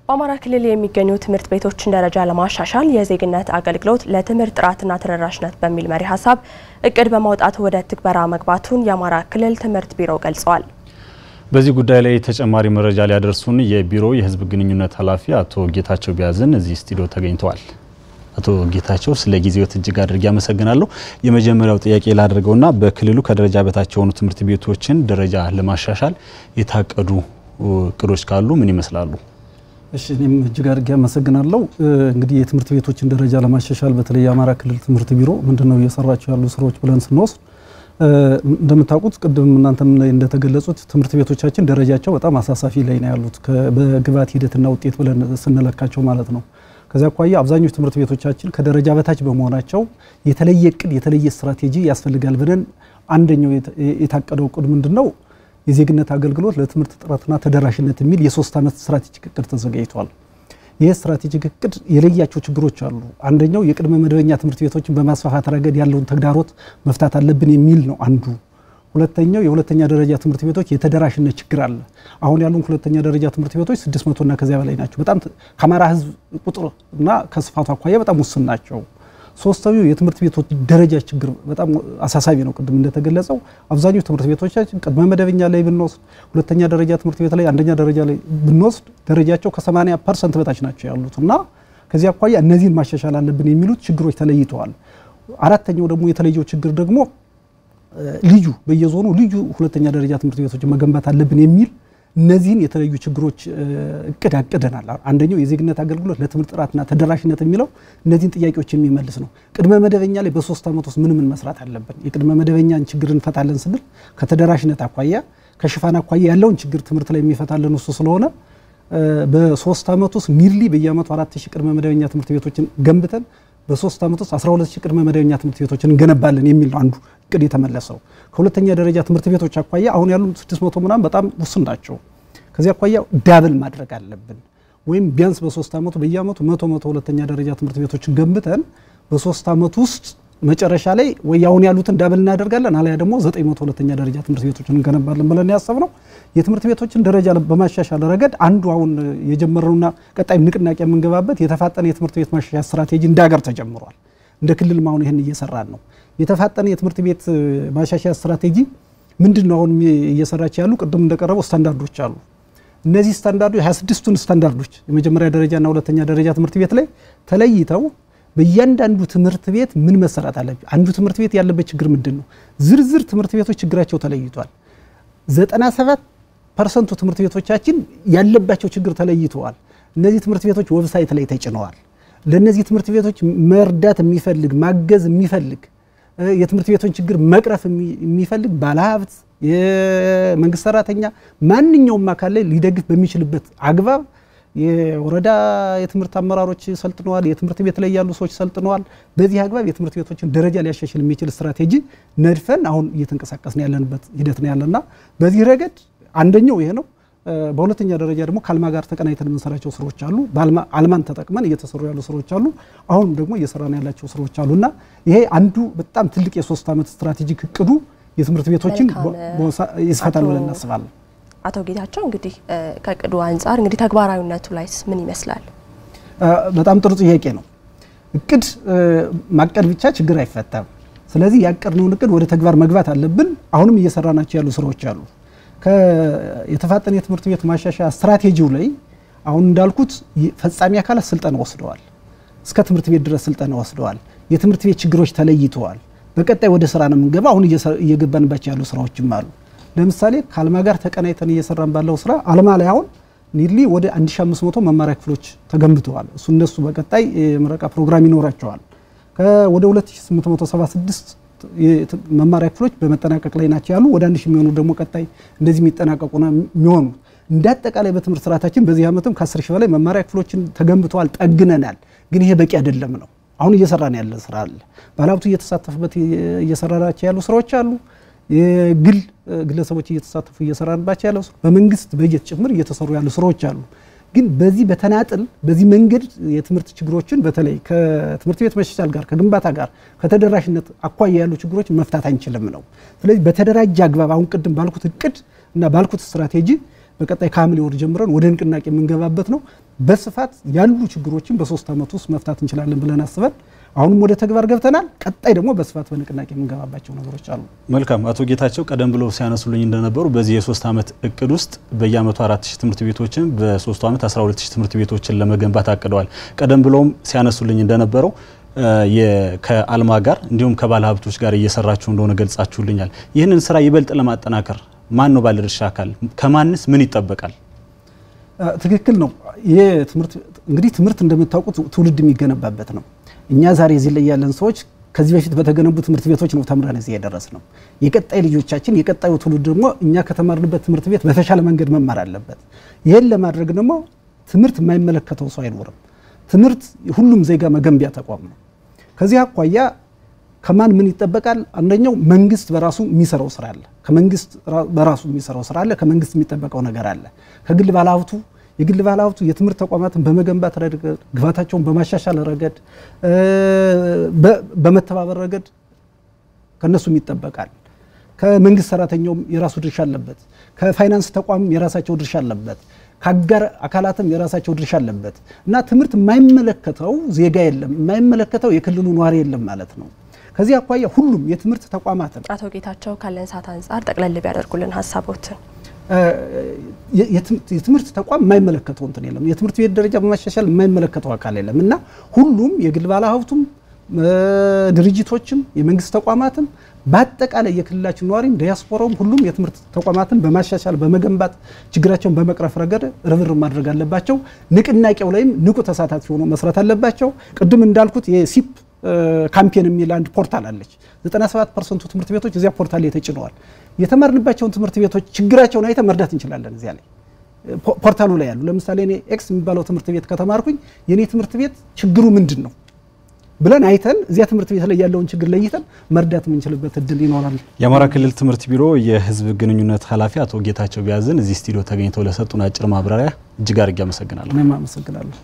በአማራ ክልል የሚገኙ ትምህርት ቤቶችን ደረጃ ለማሻሻል የዜግነት አገልግሎት ለትምህርት ጥራትና ተደራሽነት በሚል መሪ ሐሳብ እቅድ በማውጣት ወደ ትግበራ መግባቱን የአማራ ክልል ትምህርት ቢሮ ገልጿል። በዚህ ጉዳይ ላይ ተጨማሪ መረጃ ሊያደርሱን የቢሮ የህዝብ ግንኙነት ኃላፊ አቶ ጌታቸው ቢያዝን እዚህ ስቱዲዮ ተገኝተዋል። አቶ ጌታቸው ስለ ጊዜው እጅግ አድርጌ አመሰግናለሁ። የመጀመሪያው ጥያቄ ላደርገውና በክልሉ ከደረጃ በታች የሆኑ ትምህርት ቤቶችን ደረጃ ለማሻሻል የታቀዱ እቅዶች ካሉ ምን ይመስላሉ? እሺ እኔም እጅግ አድርጌ አመሰግናለሁ። እንግዲህ የትምህርት ቤቶችን ደረጃ ለማሻሻል በተለይ የአማራ ክልል ትምህርት ቢሮ ምንድነው እየሰራቸው ያሉ ስራዎች ብለን ስንወስድ እንደምታውቁት ቅድም እናንተም ላይ እንደተገለጹት ትምህርት ቤቶቻችን ደረጃቸው በጣም አሳሳፊ ላይ ነው ያሉት በግብዓት ሂደትና ውጤት ብለን ስንለካቸው ማለት ነው። ከዚያ አኳያ አብዛኞቹ ትምህርት ቤቶቻችን ከደረጃ በታች በመሆናቸው የተለየ እቅድ የተለየ ስትራቴጂ ያስፈልጋል ብለን አንደኛው የታቀደው እቅድ ምንድነው የዜግነት አገልግሎት ለትምህርት ጥራትና ተደራሽነት የሚል የ3 ዓመት ስትራቴጂክ እቅድ ተዘጋጅቷል። ይህ ስትራቴጂክ እቅድ የለያቸው ችግሮች አሉ። አንደኛው የቅድመ መደበኛ ትምህርት ቤቶችን በማስፋፋት ረገድ ያለውን ተግዳሮት መፍታት አለብን የሚል ነው አንዱ። ሁለተኛው የሁለተኛ ደረጃ ትምህርት ቤቶች የተደራሽነት ችግር አለ። አሁን ያሉን ሁለተኛ ደረጃ ትምህርት ቤቶች 600 እና ከዚያ በላይ ናቸው። በጣም ከአማራ ህዝብ ቁጥር እና ከስፋቱ አኳያ በጣም ውስን ናቸው። ሶስተኛው የትምህርት ቤቶች ደረጃ ችግር በጣም አሳሳቢ ነው። ቅድም እንደተገለጸው አብዛኛው ትምህርት ቤቶቻችን ቅድመ መደበኛ ላይ ብንወስድ ሁለተኛ ደረጃ ትምህርት ቤት ላይ አንደኛ ደረጃ ላይ ብንወስድ ደረጃቸው ከ80% በታች ናቸው ያሉት እና ከዚያ አኳያ እነዚህን ማሻሻል አለብን የሚሉት ችግሮች ተለይተዋል። አራተኛው ደግሞ የተለየው ችግር ደግሞ ልዩ በየዞኑ ልዩ ሁለተኛ ደረጃ ትምህርት ቤቶችን መገንባት አለብን የሚል እነዚህን የተለዩ ችግሮች እቅድ አቅደናል። አንደኛው የዜግነት አገልግሎት ለትምህርት ጥራትና ተደራሽነት የሚለው እነዚህን ጥያቄዎች የሚመልስ ነው። ቅድመ መደበኛ ላይ በ3 ዓመት ውስጥ ምን መስራት አለብን? የቅድመ መደበኛን ችግር እንፈታለን ስንል ከተደራሽነት አኳያ ከሽፋን አኳያ ያለውን ችግር ትምህርት ላይ የሚፈታለን እሱ ስለሆነ በ3 ዓመት ውስጥ ሚርሊ በየአመቱ 4000 ቅድመ መደበኛ ትምህርት ቤቶችን ገንብተን በ3 ዓመት ውስጥ 12000 ቅድመ መደበኛ ትምህርት ቤቶችን እንገነባለን የሚል ነው አንዱ እቅድ የተመለሰው። ከሁለተኛ ደረጃ ትምህርት ቤቶች አኳያ አሁን ያሉ 600 ምናምን በጣም ውስን ናቸው። ከዚያ አኳያ ዳብል ማድረግ አለብን ወይም ቢያንስ በ3 ዓመቱ በየአመቱ 100 ሁለተኛ ደረጃ ትምህርት ቤቶችን ገንብተን በ3 ዓመት ውስጥ መጨረሻ ላይ ወይ አሁን ያሉትን ዳብል እናደርጋለን አለያ ደግሞ 900 ሁለተኛ ደረጃ ትምህርት ቤቶችን እንገነባለን ብለን ያሰብነው የትምህርት ቤቶችን ደረጃ በማሻሻል ረገድ አንዱ አሁን የጀመረውና ቀጣይ ንቅናቄ የምንገባበት የተፋጠነ የትምህርት ቤት ማሻሻያ ስትራቴጂ እንዳገር ተጀምሯል። እንደ ክልል ማሁን ይሄን እየሰራን ነው። የተፋጠነ የትምህርት ቤት ማሻሻያ ስትራቴጂ ምንድነው አሁን እየሰራች ያሉ ቅድም እንደቀረበው ስታንዳርዶች አሉ። እነዚህ ስታንዳርዶች 26ቱን ስታንዳርዶች የመጀመሪያ ደረጃና ሁለተኛ ደረጃ ትምህርት ቤት ላይ ተለይተው በእያንዳንዱ ትምህርት ቤት ምን መሰራት አለበት? አንዱ ትምህርት ቤት ያለበት ችግር ምንድነው? ዝርዝር ትምህርት ቤቶች ችግራቸው ተለይቷል። 97% ትምህርት ቤቶቻችን ያለባቸው ችግር ተለይተዋል። እነዚህ ትምህርት ቤቶች ዌብሳይት ላይ ተጭነዋል። ለነዚህ ትምህርት ቤቶች መርዳት የሚፈልግ ማገዝ የሚፈልግ የትምህርት ቤቶችን ችግር መቅረፍ የሚፈልግ ባለሀብት የመንግስት ሰራተኛ ማንኛውም አካል ላይ ሊደግፍ በሚችልበት አግባብ የወረዳ የትምህርት አመራሮች ሰልጥነዋል። የትምህርት ቤት ላይ ያሉ ሰዎች ሰልጥነዋል። በዚህ አግባብ የትምህርት ቤቶችን ደረጃ ሊያሻሽል የሚችል ስትራቴጂ ነድፈን አሁን እየተንቀሳቀስን ያለንበት ሂደት ነው ያለና በዚህ ረገድ አንደኛው ይሄ ነው። በሁለተኛ ደረጃ ደግሞ ካልማ ጋር ተቀናይተን የምንሰራቸው ስራዎች አሉ። አልማን ተጠቅመን እየተሰሩ ያሉ ስራዎች አሉ። አሁን ደግሞ እየሰራን ያላቸው ስራዎች አሉና ይሄ አንዱ በጣም ትልቅ የ3 ዓመት ስትራቴጂክ እቅዱ የትምህርት ቤቶችን ይስፈታል ብለን እናስባለን። አቶ ጌታቸው እንግዲህ ከቅዱ አንፃር እንግዲህ ተግባራዊነቱ ላይስ ምን ይመስላል? በጣም ጥሩ ጥያቄ ነው። እቅድ ማቀድ ብቻ ችግር አይፈታም። ስለዚህ ያቀድነውን እቅድ ወደ ተግባር መግባት አለብን። አሁንም እየሰራናቸው ያሉ ስራዎች አሉ። የተፋጠነ የትምህርት ቤት ማሻሻያ ስትራቴጂው ላይ አሁን እንዳልኩት ፈጻሚ አካላት ስልጠና ወስደዋል። እስከ ትምህርት ቤት ድረስ ስልጠና ወስደዋል። የትምህርት ቤት ችግሮች ተለይተዋል። በቀጣይ ወደ ስራ ነው የምንገባ። አሁን እየገባንባቸው ያሉ ስራዎችም አሉ። ለምሳሌ ካልማ ጋር ተቀናይተን እየሰራን ባለው ስራ አልማ ላይ አሁን ኒርሊ ወደ 1500 መማሪያ ክፍሎች ተገንብተዋል። እነሱ በቀጣይ የምረቃ ፕሮግራም ይኖራቸዋል። ወደ 2876 መማሪያ ክፍሎች በመጠናቀቅ ላይ ናቸው ያሉ ወደ 1000 የሚሆኑ ደግሞ ቀጣይ እንደዚህ የሚጠናቀቁ ነው የሚሆኑ። እንዳጠቃላይ በትምህርት ስርዓታችን በዚህ ዓመትም ከ10000 በላይ መማሪያ ክፍሎችን ተገንብተዋል፣ ጠግነናል። ግን ይሄ በቂ አይደለም ነው። አሁን እየሰራን ያለ ስራ አለ። ባለሀብቱ እየተሳተፈበት እየሰራናቸው ያሉ ስራዎች አሉ። ግለሰቦች እየተሳተፉ እየሰራንባቸው ያለው በመንግስት በጀት ጭምር እየተሰሩ ያሉ ስራዎች አሉ። ግን በዚህ በተናጥል በዚህ መንገድ የትምህርት ችግሮችን በተለይ ከትምህርት ቤት መሻሻል ጋር ከግንባታ ጋር ከተደራሽነት አኳያ ያሉ ችግሮች መፍታት አንችልም ነው። ስለዚህ በተደራጀ አግባብ አሁን ቅድም ባልኩት እቅድ እና ባልኩት ስትራቴጂ በቀጣይ ከሐምሌ ወር ጀምረን ወደ ንቅናቄ የምንገባበት ነው። በስፋት ያሉ ችግሮችን በ3 አመት ውስጥ መፍታት እንችላለን ብለን አስበን አሁንም ወደ ተግባር ገብተናል። ቀጣይ ደግሞ በስፋት በንቅናቄ የምንገባባቸው ነገሮች አሉ። መልካም አቶ ጌታቸው ቀደም ብለው ሲያነሱልኝ እንደነበሩ በዚህ የ3 አመት እቅድ ውስጥ በየአመቱ 4000 ትምህርት ቤቶችን በ3 አመት 12000 ትምህርት ቤቶችን ለመገንባት አቅደዋል። ቀደም ብለውም ሲያነሱልኝ እንደነበረው ከአልማ ጋር እንዲሁም ከባለ ሀብቶች ጋር እየሰራችሁ እንደሆነ ገልጻችሁልኛል። ይህንን ስራ ይበልጥ ለማጠናከር ማን ነው ባለድርሻ አካል? ከማንስ ምን ይጠበቃል? ትክክል ነው። እንግዲህ ትምህርት እንደምታውቁት ትውልድ የሚገነባበት ነው። እኛ ዛሬ እዚህ ላይ ያለን ሰዎች ከዚህ በፊት በተገነቡ ትምህርት ቤቶች ነው ተምረን እዚህ የደረስነው። የቀጣይ ልጆቻችን የቀጣዩ ትውልድ ደግሞ እኛ ከተማርንበት ትምህርት ቤት በተሻለ መንገድ መማር አለበት። ይሄን ለማድረግ ደግሞ ትምህርት የማይመለከተው ሰው አይኖርም። ትምህርት ሁሉም ዜጋ መገንቢያ ተቋም ነው። ከዚህ አኳያ ከማን ምን ይጠበቃል? አንደኛው መንግስት በራሱ የሚሰራው ስራ አለ። ከመንግስት በራሱ የሚሰራው ስራ አለ። ከመንግስት የሚጠበቀው ነገር አለ። ከግል ባለሀብቱ የትምህርት ተቋማትን በመገንባት ረገድ ግባታቸውን በማሻሻል ረገድ በመተባበር ረገድ ከነሱም ይጠበቃል። ከመንግስት ሰራተኛውም የራሱ ድርሻ አለበት። ከፋይናንስ ተቋምም የራሳቸው ድርሻ አለበት። ከአጋር አካላትም የራሳቸው ድርሻ አለበት እና ትምህርት የማይመለከተው ዜጋ የለም፣ የማይመለከተው የክልሉ ነዋሪ የለም ማለት ነው። ከዚህ አኳያ ሁሉም የትምህርት ተቋማትን አቶ ጌታቸው ካለን ሰዓት አንፃር ጠቅለል ቢያደርጉልን ሀሳቦችን። የትምህርት ተቋም የማይመለከተው እንትን የለም። የትምህርት ቤት ደረጃ በማሻሻል የማይመለከተው አካል የለም እና ሁሉም የግል ባለሀብቱም ድርጅቶችም የመንግስት ተቋማትም በአጠቃላይ የክልላችን ነዋሪም ዲያስፖራውም ሁሉም የትምህርት ተቋማትን በማሻሻል በመገንባት ችግራቸውን በመቅረፍ ረገድ ርብርብ ማድረግ አለባቸው። ንቅናቄው ላይም ንቁ ተሳታፊ ሆኖ መስራት አለባቸው። ቅድም እንዳልኩት የሲፕ ካምፔን የሚል አንድ ፖርታል አለች። 97% ትምህርት ቤቶች እዚያ ፖርታል ላይ ተጭነዋል። የተማርንባቸውን ትምህርት ቤቶች ችግራቸውን አይተን መርዳት እንችላለን። እዚያ ላይ ፖርታሉ ላይ ያሉ ለምሳሌ እኔ ኤክስ የሚባለው ትምህርት ቤት ከተማርኩኝ የኔ ትምህርት ቤት ችግሩ ምንድነው ብለን አይተን እዚያ ትምህርት ቤት ላይ ያለውን ችግር ለይተን መርዳት የምንችልበት እድል ይኖራል። የአማራ ክልል ትምህርት ቢሮ የህዝብ ግንኙነት ኃላፊ አቶ ጌታቸው ቢያዝን እዚህ ስቱዲዮ ተገኝተው ለሰጡን አጭር ማብራሪያ እጅግ አድርጌ አመሰግናለሁ። እኔም አመሰግናለሁ።